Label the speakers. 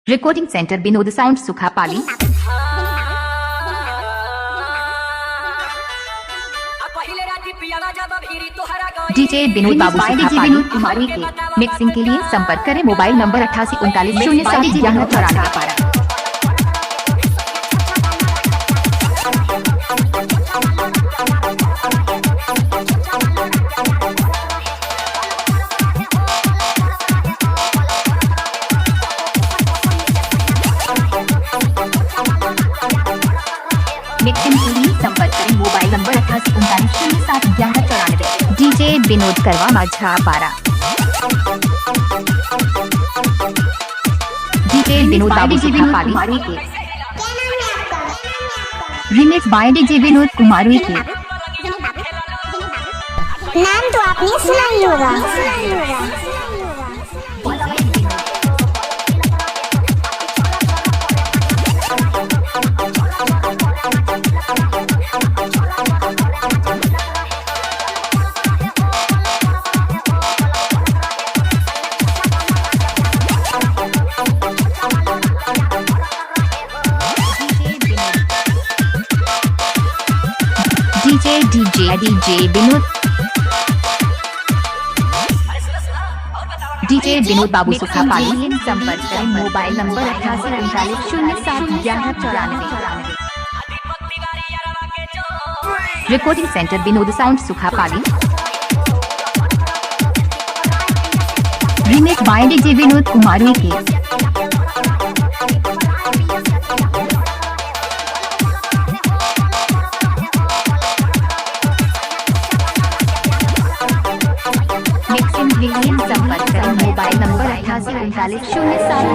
Speaker 1: Recording centre Vinod sound Sukhapali. DJ Vinod Babu Sukhapali कुमारी के mixing के लिए संपर्क करें मोबाइल नंबर 8839071194। मिक्सिंग के लिए संपर्क करें मोबाइल नंबर 8839071194। डीजे विनोद करवा माझापारा। डीजे विनोद बाबू सुखापाली के remix by DJ Vinod Kumari के।
Speaker 2: नाम तो आपने सुना ही होगा।
Speaker 1: डीजे विनोद डीजे विनोद बाबू सुखापाली संपर्क करें mobile number 8839071194। Recording centre Vinod sound Sukhapali. Remix by DJ Vinod Kumari के। मिक्सिंग के लिए संपर्क करें मोबाइल नंबर 883907